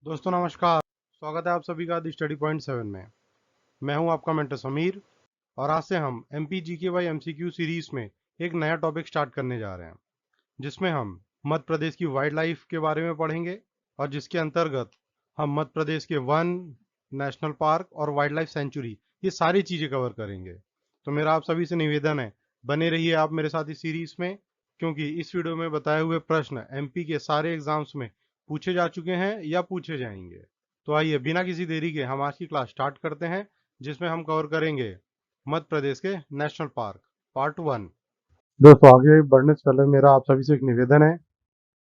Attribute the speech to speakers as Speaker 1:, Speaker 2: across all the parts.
Speaker 1: दोस्तों नमस्कार। स्वागत है आप सभी का दी स्टडी पॉइंट 7 में। मैं हूं आपका मेंटर समीर और आज से हम MP GK by MCQ series में एक नया टॉपिक स्टार्ट करने जा रहे हैं, जिसमें हम मध्य प्रदेश की वाइल्ड लाइफ के बारे में पढ़ेंगे और जिसके अंतर्गत हम मध्य प्रदेश के वन, नेशनल पार्क और वाइल्ड लाइफ सेंचुरी ये सारी चीज़ें कवर करेंगे। तो मेरा आप सभी से निवेदन है, बने रहिए आप मेरे साथ इस सीरीज में, क्योंकि इस वीडियो में बताए हुए प्रश्न एमपी के सारे एग्जाम्स में पूछे जा चुके हैं या पूछे जाएंगे। तो आइए बिना किसी देरी के हम आज की क्लास स्टार्ट करते हैं, जिसमें हम कवर करेंगे मध्य प्रदेश के नेशनल पार्क पार्ट 1। दोस्तों आगे बढ़ने से पहले मेरा आप सभी से एक निवेदन है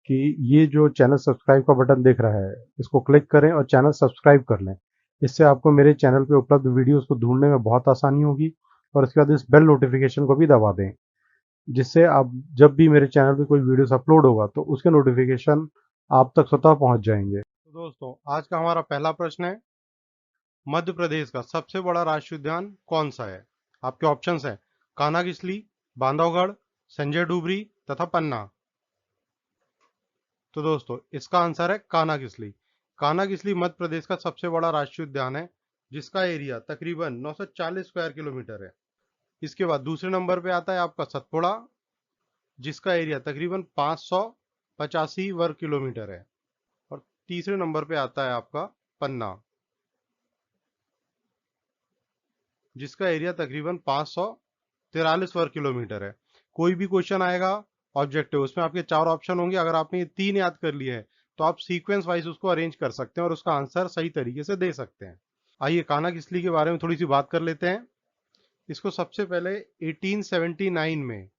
Speaker 1: कि ये जो चैनल सब्सक्राइब का बटन दिख रहा है इसको क्लिक करें और चैनल सब्सक्राइब कर लें। इससे आपको मेरे चैनल पे उपलब्ध वीडियोस को ढूंढने में बहुत आसानी होगी और इसके बाद इस बेल नोटिफिकेशन को भी दबा दें, जिससे आप जब भी मेरे चैनल पे कोई वीडियोस अपलोड होगा तो उसके नोटिफिकेशन आप तक स्वतः पहुंच जाएंगे। तो दोस्तों आज का हमारा पहला प्रश्न है, मध्य प्रदेश का सबसे बड़ा राष्ट्रीय उद्यान कौन सा है? आपके ऑप्शंस हैं कान्हा-किसली, बांधवगढ़, संजय डुबरी तथा पन्ना। तो दोस्तों इसका आंसर है कान्हा-किसली। कान्हा-किसली मध्य प्रदेश का सबसे बड़ा राष्ट्रीय उद्यान है, जिसका एरिया तकरीबन 940 स्क्वायर किलोमीटर है। इसके बाद दूसरे नंबर पे आता है आपका सतपुड़ा, जिसका एरिया तकरीबन 585 वर्ग किलोमीटर है। और तीसरे नंबर पे आता है आपका पन्ना, जिसका एरिया तकरीबन 543 वर्ग किलोमीटर है। कोई भी क्वेश्चन आएगा ऑब्जेक्टिव, उसमें आपके 4 ऑप्शन होंगे। अगर आपने ये 3 याद कर लिए हैं तो आप सीक्वेंस वाइज उसको अरेंज कर सकते हैं और उसका आंसर सही तरीके से दे सकते हैं। आइए कान्हा-किसली के बारे में थोड़ी सी बात कर लेते हैं। इसको सबसे पहले 1879 में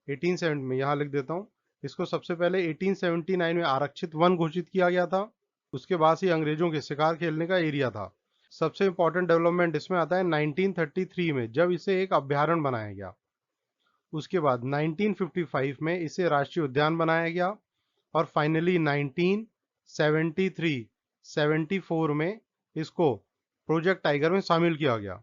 Speaker 1: 1870 में यहाँ लिख देता हूँ, इसको सबसे पहले 1879 में आरक्षित वन घोषित किया गया था। उसके बाद से अंग्रेजों के शिकार खेलने का एरिया था। सबसे इंपॉर्टेंट डेवलपमेंट इसमें आता है 1933 में, जब इसे एक अभ्यारण्य बनाया गया। उसके बाद 1955 में इसे राष्ट्रीय उद्यान बनाया गया और फाइनली 1973-74 में इसको प्रोजेक्ट टाइगर में शामिल किया गया।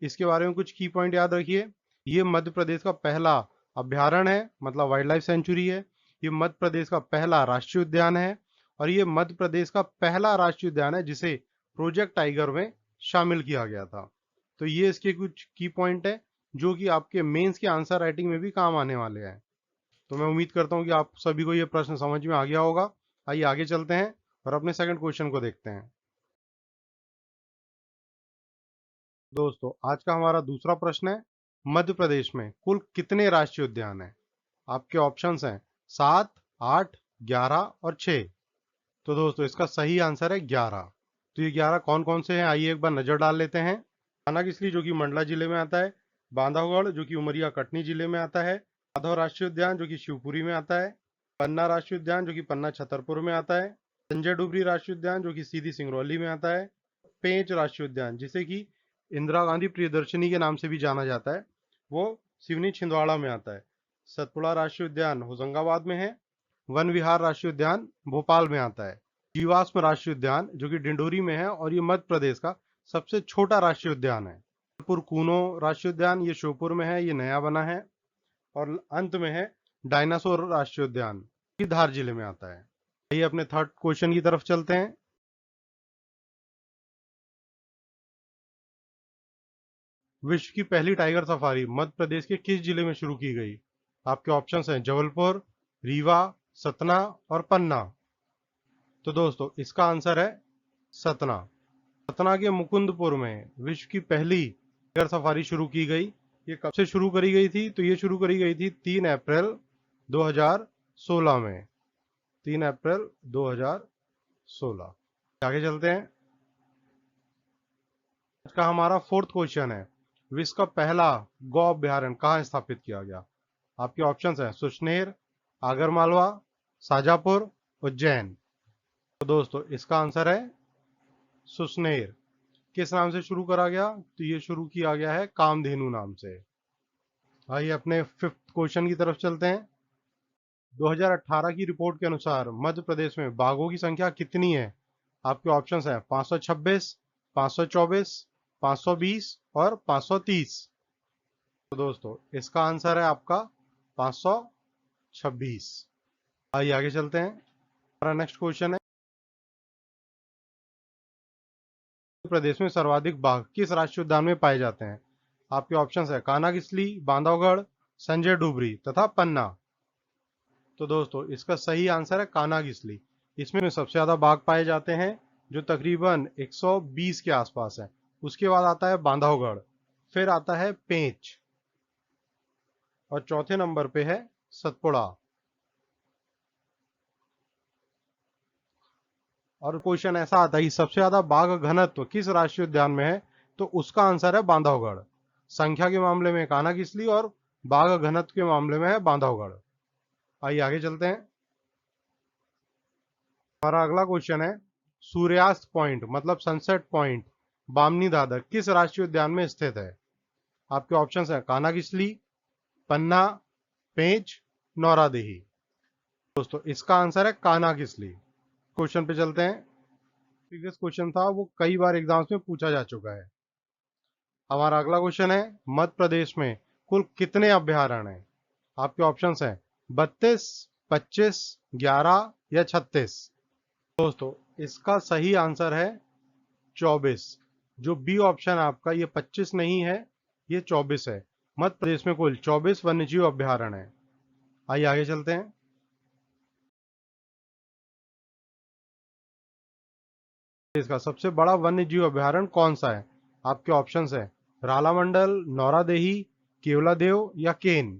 Speaker 1: इसके बारे में कुछ की पॉइंट याद रखिए। ये मध्य प्रदेश का पहला अभ्यारण्य है, मतलब वाइल्ड लाइफ सेंचुरी है। ये मध्य प्रदेश का पहला राष्ट्रीय उद्यान है और ये मध्य प्रदेश का पहला राष्ट्रीय उद्यान है जिसे प्रोजेक्ट टाइगर में शामिल किया गया था। तो ये इसके कुछ की पॉइंट है जो कि आपके मेंस के आंसर राइटिंग में भी काम आने वाले हैं। तो मैं उम्मीद करता हूँ कि आप सभी को ये प्रश्न समझ में आ गया होगा। आइए आगे चलते हैं और अपने सेकंड क्वेश्चन को देखते हैं। दोस्तों आज का हमारा दूसरा प्रश्न है, मध्य प्रदेश में कुल कितने राष्ट्रीय उद्यान हैं? आपके ऑप्शंस हैं 7, 8, 11 और 6। तो दोस्तों इसका सही आंसर है 11। तो ये 11 कौन कौन से हैं आइए एक बार नजर डाल लेते हैं। कान्हा-किसली जो कि मंडला जिले में आता है, बांधवगढ़ जो कि उमरिया कटनी जिले में आता है, माधव राष्ट्रीय उद्यान जो कि शिवपुरी में आता है, पन्ना राष्ट्रीय उद्यान जो कि पन्ना छतरपुर में आता है, संजय डुबरी राष्ट्रीय उद्यान जो कि सीधी सिंगरौली में आता है, पेंच राष्ट्रीय उद्यान जिसे कि इंदिरा गांधी प्रियदर्शनी के नाम से भी जाना जाता है, वो सिवनी छिंदवाड़ा में आता है, सतपुड़ा राष्ट्रीय उद्यान होशंगाबाद में है, वन विहार राष्ट्रीय उद्यान भोपाल में आता है, जीवाश्म राष्ट्रीय उद्यान जो कि डिंडोरी में है और ये मध्य प्रदेश का सबसे छोटा राष्ट्रीय उद्यान है। जबलपुर कूनो राष्ट्रीय उद्यान ये श्योपुर में है, ये नया बना है। और अंत में है डायनासोर राष्ट्रीय उद्यान, ये धार जिले में आता है। आइए अपने थर्ड क्वेश्चन की तरफ चलते हैं। विश्व की पहली टाइगर सफारी मध्य प्रदेश के किस जिले में शुरू की गई? आपके ऑप्शंस हैं जबलपुर, रीवा, सतना और पन्ना। तो दोस्तों इसका आंसर है सतना। सतना के मुकुंदपुर में विश्व की पहली टाइगर सफारी शुरू की गई। ये कब से शुरू करी गई थी? तो ये शुरू करी गई थी 3 अप्रैल 2016 में। 3 अप्रैल 2016। आगे चलते हैं। आज का हमारा फोर्थ क्वेश्चन है, विश्व का पहला गौ अभ्यारण्य कहाँ स्थापित किया गया? आपके ऑप्शंस हैं सुसनेर, आगरमालवा, शाजापुर, उज्जैन। तो दोस्तों इसका आंसर है सुसनेर। किस नाम से शुरू करा गया? तो ये शुरू किया गया है कामधेनु नाम से। आइए अपने फिफ्थ क्वेश्चन की तरफ चलते हैं। 2018 की रिपोर्ट के अनुसार मध्य प्रदेश में बाघों की संख्या कितनी है? आपके ऑप्शंस हैं 526, 524, 520 और 530। तो दोस्तों इसका आंसर है आपका 526। आइए आगे चलते हैं। हमारा नेक्स्ट क्वेश्चन है, प्रदेश में सर्वाधिक बाघ किस राष्ट्रीय उद्यान में पाए जाते हैं? आपके ऑप्शंस है कानागिसली, बांधवगढ़, संजय डुबरी तथा पन्ना। तो दोस्तों इसका सही आंसर है कानागिसली। इसमें सबसे ज्यादा बाघ पाए जाते हैं, जो तकरीबन 120 के आसपास है। उसके बाद आता है बांधवगढ़, फिर आता है पेंच और चौथे नंबर पे है सतपुड़ा। और क्वेश्चन ऐसा आता है कि सबसे ज्यादा बाघ घनत्व किस राष्ट्रीय उद्यान में है? तो उसका आंसर है बांधवगढ़। संख्या के मामले में कानागिसली और बाघ घनत्व के मामले में है बांधवगढ़। आइए आगे चलते हैं। हमारा अगला क्वेश्चन है सूर्यास्त पॉइंट मतलब सनसेट पॉइंट बामनी दादर किस राष्ट्रीय उद्यान में स्थित है? आपके ऑप्शंस हैं कानागिसली, पन्ना, पेंच, नौरादेही। दोस्तों इसका आंसर है कानागिसली। क्वेश्चन पे चलते हैं। प्रीवियस क्वेश्चन था वो कई बार एग्जाम्स में पूछा जा चुका है। हमारा अगला क्वेश्चन है मध्य प्रदेश में कुल कितने अभ्यारण्य हैं? आपके ऑप्शंस हैं 32, 25, 11 या 36। दोस्तों इसका सही आंसर है 24। जो बी ऑप्शन आपका ये 25 नहीं है, ये 24 है। मध्य प्रदेश में कुल 24 वन्यजीव अभ्यारण्य है। आइए आगे चलते हैं। इसका सबसे बड़ा वन्यजीव अभ्यारण्य कौन सा है? आपके ऑप्शंस है रालामंडल, नौरादेही, केवलादेव या केन।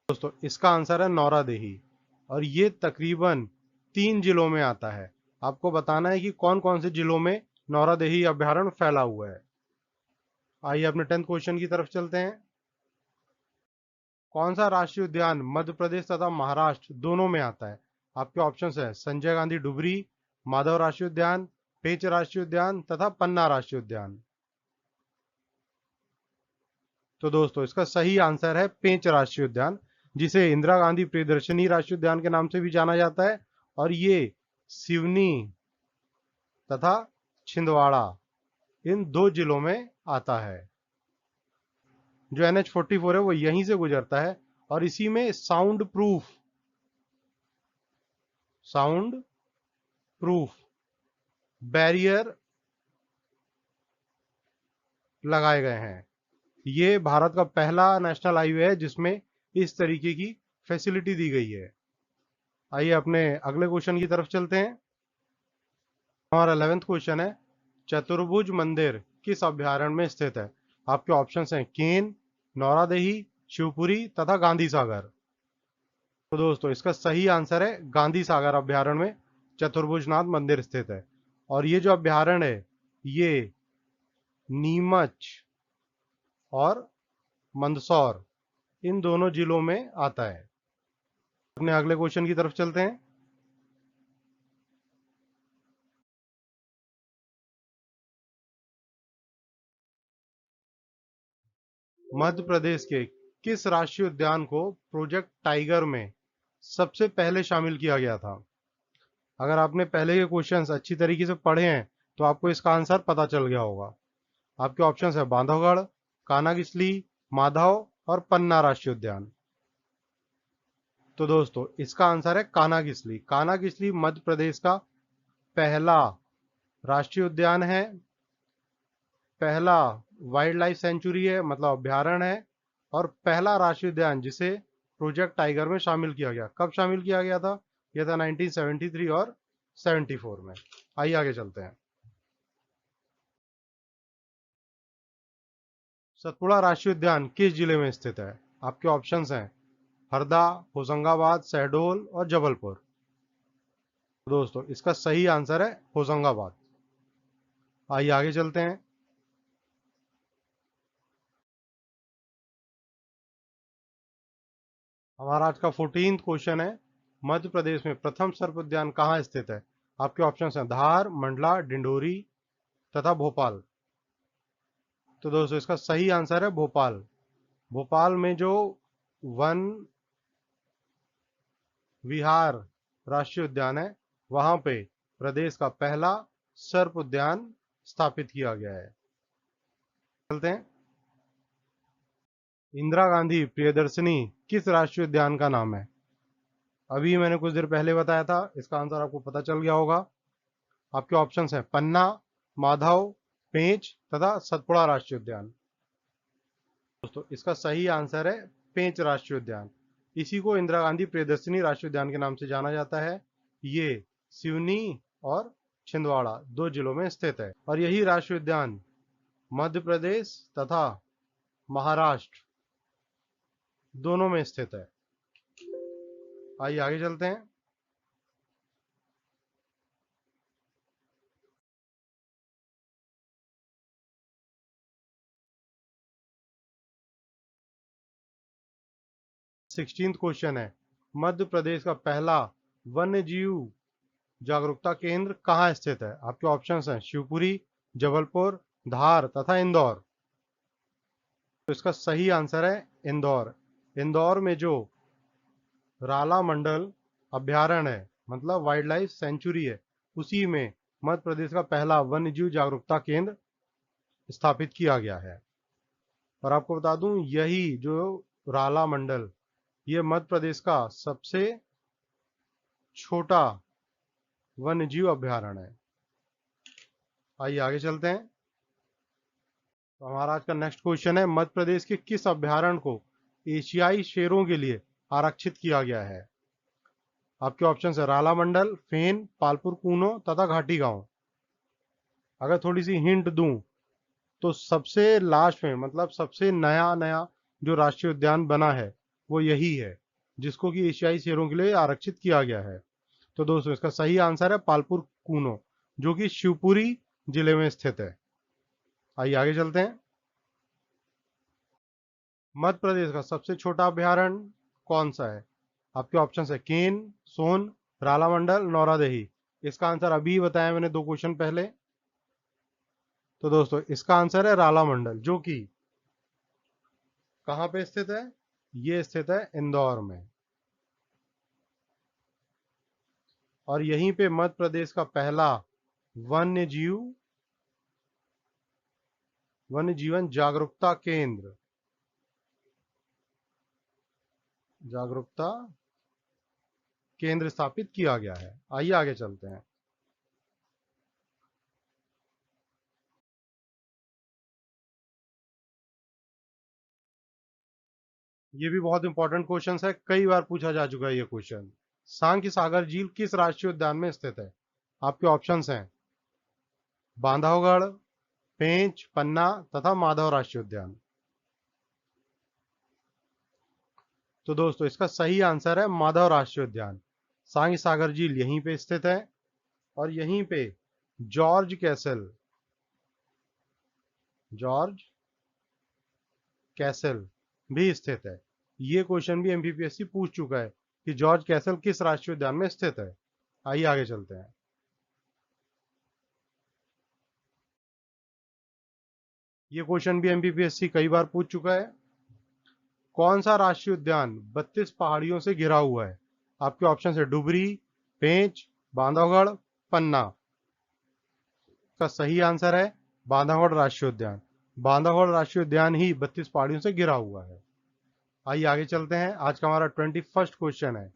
Speaker 1: दोस्तों इसका आंसर है नौरादेही और ये तकरीबन 3 जिलों में आता है। आपको बताना है कि कौन कौन से जिलों में नौरादेही अभ्यारण्य फैला हुआ है। आइए अपने 10th क्वेश्चन की तरफ चलते हैं। कौन सा राष्ट्रीय उद्यान मध्य प्रदेश तथा महाराष्ट्र दोनों में आता है? आपके ऑप्शंस है संजय गांधी डुबरी, माधव राष्ट्रीय उद्यान, पेंच राष्ट्रीय उद्यान तथा पन्ना राष्ट्रीय उद्यान। तो दोस्तों इसका सही आंसर है पेंच राष्ट्रीय उद्यान, जिसे इंदिरा गांधी प्रियदर्शनी राष्ट्रीय उद्यान के नाम से भी जाना जाता है। और ये सिवनी तथा छिंदवाड़ा इन 2 जिलों में आता है। जो NH44 है वो यहीं से गुजरता है और इसी में साउंड प्रूफ बैरियर लगाए गए हैं। ये भारत का पहला नेशनल हाईवे है जिसमें इस तरीके की फैसिलिटी दी गई है। आइए अपने अगले क्वेश्चन की तरफ चलते हैं। हमारा 11th क्वेश्चन है चतुर्भुज मंदिर किस अभ्यारण्य में स्थित है? आपके ऑप्शंस हैं केन, नौरादेही, शिवपुरी तथा गांधी सागर। तो दोस्तों इसका सही आंसर है गांधी सागर अभ्यारण्य में चतुर्भुजनाथ मंदिर स्थित है। और ये जो अभ्यारण्य है ये नीमच और मंदसौर इन दोनों जिलों में आता है। अपने अगले क्वेश्चन की तरफ चलते हैं। मध्य प्रदेश के किस राष्ट्रीय उद्यान को प्रोजेक्ट टाइगर में सबसे पहले शामिल किया गया था? अगर आपने पहले के क्वेश्चंस अच्छी तरीके से पढ़े हैं तो आपको इसका आंसर पता चल गया होगा। आपके ऑप्शंस है बांधवगढ़, कानागिसली, माधव और पन्ना राष्ट्रीय उद्यान। तो दोस्तों इसका आंसर है कानागिसली। कानागिसली मध्य प्रदेश का पहला राष्ट्रीय उद्यान है, पहला वाइल्ड लाइफ सेंचुरी है मतलब अभ्यारण्य है और पहला राष्ट्रीय उद्यान जिसे प्रोजेक्ट टाइगर में शामिल किया गया। कब शामिल किया गया था? यह था 1973 और 74 में। आइए आगे चलते हैं। सतपुड़ा राष्ट्रीय उद्यान किस जिले में स्थित है? आपके ऑप्शंस हैं हरदा, होशंगाबाद, शहडोल और जबलपुर। दोस्तों इसका सही आंसर है होशंगाबाद। आइए आगे चलते हैं। हमारा आज का 14th क्वेश्चन है मध्य प्रदेश में प्रथम सर्प उद्यान कहाँ स्थित है? आपके ऑप्शंस हैं धार, मंडला, डिंडोरी तथा भोपाल। तो दोस्तों इसका सही आंसर है भोपाल। भोपाल में जो वन विहार राष्ट्रीय उद्यान है वहां पे प्रदेश का पहला सर्प उद्यान स्थापित किया गया है। चलते हैं। इंदिरा गांधी प्रियदर्शनी किस राष्ट्रीय उद्यान का नाम है? अभी मैंने कुछ देर पहले बताया था, इसका आंसर आपको पता चल गया होगा। आपके ऑप्शंस हैं पन्ना, माधव, पेंच तथा सतपुड़ा राष्ट्रीय उद्यान। दोस्तों इसका सही आंसर है पेंच राष्ट्रीय उद्यान। इसी को इंदिरा गांधी प्रियदर्शिनी राष्ट्रीय उद्यान के नाम से जाना जाता है। ये सिवनी और छिंदवाड़ा 2 जिलों में स्थित है और यही राष्ट्रीय उद्यान मध्य प्रदेश तथा महाराष्ट्र दोनों में स्थित है। आइए आगे चलते हैं। सिक्सटीन्थ क्वेश्चन है, मध्य प्रदेश का पहला वन्य जीव जागरूकता केंद्र कहाँ स्थित है? आपके ऑप्शंस हैं शिवपुरी, जबलपुर, धार तथा इंदौर। तो इसका सही आंसर है इंदौर। इंदौर में जो राला मंडल अभ्यारण्य है, मतलब वाइल्ड लाइफ सेंचुरी है, उसी में मध्य प्रदेश का पहला वन्यजीव जागरूकता केंद्र स्थापित किया गया है। और आपको बता दूं, यही जो राला मंडल, ये मध्य प्रदेश का सबसे छोटा वन्यजीव अभ्यारण्य है। आइए आगे चलते हैं। तो हमारा आज का नेक्स्ट क्वेश्चन है, मध्य प्रदेश के किस अभ्यारण्य को एशियाई शेरों के लिए आरक्षित किया गया है? आपके ऑप्शन है राला मंडल, फेन, पालपुर कूनो तथा घाटी गांव। अगर थोड़ी सी हिंट दूं तो सबसे लास्ट में, मतलब सबसे नया नया जो राष्ट्रीय उद्यान बना है वो यही है, जिसको कि एशियाई शेरों के लिए आरक्षित किया गया है। तो दोस्तों इसका सही आंसर है पालपुर कूनो, जो कि शिवपुरी जिले में स्थित है। आइए आगे चलते हैं। मध्य प्रदेश का सबसे छोटा अभ्यारण्य कौन सा है? आपके ऑप्शन है केन, सोन, रालामंडल, नौरादेही। इसका आंसर अभी बताया मैंने 2 क्वेश्चन पहले। तो दोस्तों इसका आंसर है रालामंडल, जो कि कहां पे स्थित है? ये स्थित है इंदौर में। और यहीं पे मध्य प्रदेश का पहला वन्य जीवन जागरूकता केंद्र स्थापित किया गया है। आइए आगे चलते हैं। ये भी बहुत इंपॉर्टेंट क्वेश्चन है, कई बार पूछा जा चुका है ये क्वेश्चन। सांख्य सागर झील किस राष्ट्रीय उद्यान में स्थित है? आपके ऑप्शंस हैं बांधवगढ़, पेंच, पन्ना तथा माधव राष्ट्रीय उद्यान। तो दोस्तों इसका सही आंसर है माधव राष्ट्रीय उद्यान। सांख्य सागर झील यहीं पे स्थित है और यहीं पे जॉर्ज कैसल भी स्थित है। ये क्वेश्चन भी एमपीपीएससी पूछ चुका है कि जॉर्ज कैसल किस राष्ट्रीय उद्यान में स्थित है। आइए आगे चलते हैं। ये क्वेश्चन भी एमपीपीएससी कई बार पूछ चुका है। कौन सा राष्ट्रीय उद्यान 32 पहाड़ियों से घिरा हुआ है? आपके ऑप्शन है डुबरी, पेंच, बांधवगढ़, पन्ना। का सही आंसर है बांधवगढ़ राष्ट्रीय उद्यान। बांधवगढ़ राष्ट्रीय उद्यान ही 32 पहाड़ियों से घिरा हुआ है। आइए आगे चलते हैं। आज का हमारा 21st क्वेश्चन है,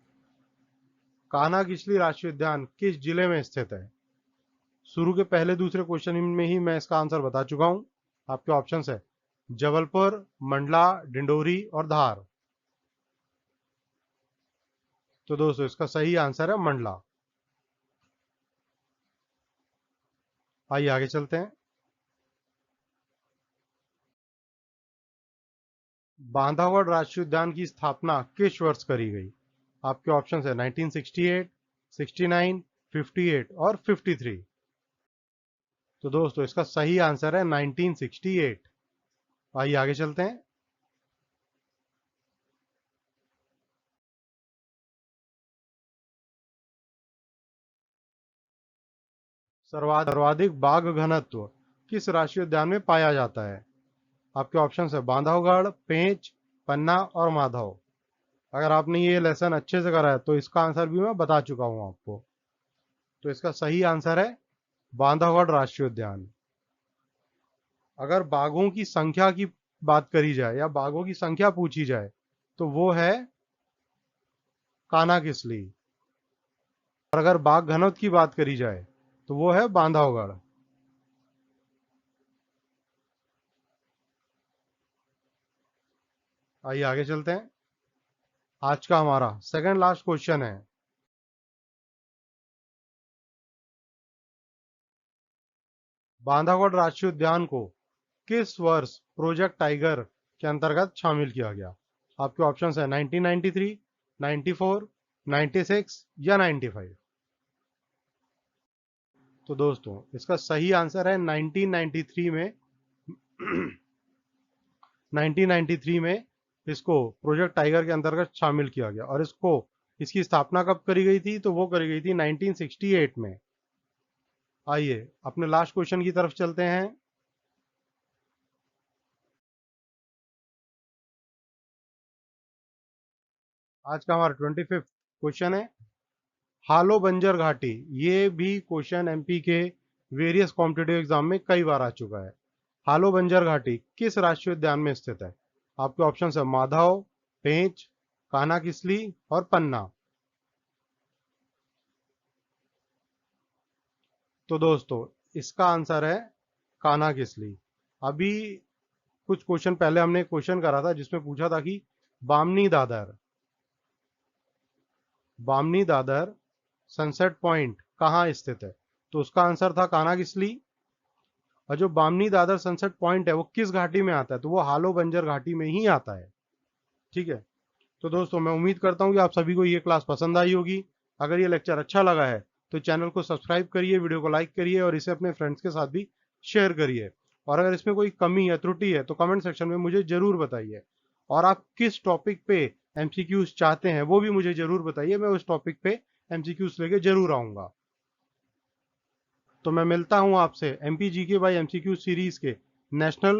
Speaker 1: कान्हा-किसली राष्ट्रीय उद्यान किस जिले में स्थित है? शुरू के पहले दूसरे क्वेश्चन में ही मैं इसका आंसर बता चुका हूं। आपके ऑप्शन है जबलपुर, मंडला, डिंडोरी और धार। तो दोस्तों इसका सही आंसर है मंडला। आइए आगे चलते हैं। बांधवगढ़ राष्ट्रीय उद्यान की स्थापना किस वर्ष करी गई? आपके ऑप्शन है 1968, 69, 58 और 53। तो दोस्तों इसका सही आंसर है 1968। आइए आगे चलते हैं। सर्वाधिक बाघ घनत्व किस राष्ट्रीय उद्यान में पाया जाता है? आपके ऑप्शन है बांधवगढ़, पेंच, पन्ना और माधव। अगर आपने ये लेसन अच्छे से करा है तो इसका आंसर भी मैं बता चुका हूं आपको। तो इसका सही आंसर है बांधवगढ़ राष्ट्रीय उद्यान। अगर बाघों की संख्या की बात करी जाए या बाघों की संख्या पूछी जाए तो वो है कान्हा-किसली। और अगर बाघ घनत्व की बात करी जाए तो वो है बांधवगढ़। आइए आगे चलते हैं। आज का हमारा सेकंड लास्ट क्वेश्चन है, बांधवगढ़ राष्ट्रीय उद्यान को किस वर्ष प्रोजेक्ट टाइगर के अंतर्गत शामिल किया गया? आपके ऑप्शंस है 1993, 94, 96 या 95। तो दोस्तों इसका सही आंसर है 1993 में। 1993 में इसको प्रोजेक्ट टाइगर के अंतर्गत शामिल किया गया और इसकी स्थापना कब करी गई थी? तो वो करी गई थी 1968 में। आइए अपने लास्ट क्वेश्चन की तरफ चलते हैं। आज का हमारा 25th क्वेश्चन है, हालो बंजर घाटी। ये भी क्वेश्चन एमपी के वेरियस कॉम्पिटेटिव एग्जाम में कई बार आ चुका है। हालो बंजर घाटी किस राष्ट्रीय उद्यान में स्थित है? आपके ऑप्शन है माधव, पेंच, कान्हा किसली और पन्ना। तो दोस्तों इसका आंसर है कान्हा किसली। अभी कुछ क्वेश्चन पहले हमने एक क्वेश्चन करा था जिसमें पूछा था कि बामनी दादर बामनी दादर सनसेट पॉइंट कहाँ स्थित है? तो उसका आंसर था कान्हा किसली। और जो बामनी दादर सनसेट पॉइंट है वो किस घाटी में आता है? तो वो हालो बंजर घाटी में ही आता है। ठीक है, तो दोस्तों मैं उम्मीद करता हूँ कि आप सभी को ये क्लास पसंद आई होगी। अगर ये लेक्चर अच्छा लगा है तो चैनल को सब्सक्राइब करिए, वीडियो को लाइक करिए और इसे अपने फ्रेंड्स के साथ भी शेयर करिए। और अगर इसमें कोई कमी या त्रुटि है तो कमेंट सेक्शन में मुझे जरूर बताइए। और आप किस टॉपिक पे एमसीक्यूज चाहते हैं वो भी मुझे जरूर बताइए, मैं उस टॉपिक पे एमसीक्यूज लेके जरूर आऊंगा। तो मैं मिलता हूं आपसे एमपीजीके बाय एमसीक्यू सीरीज के नेशनल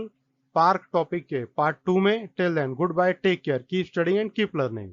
Speaker 1: पार्क टॉपिक के पार्ट 2 में। Till then good bye, take care, keep studying and keep learning.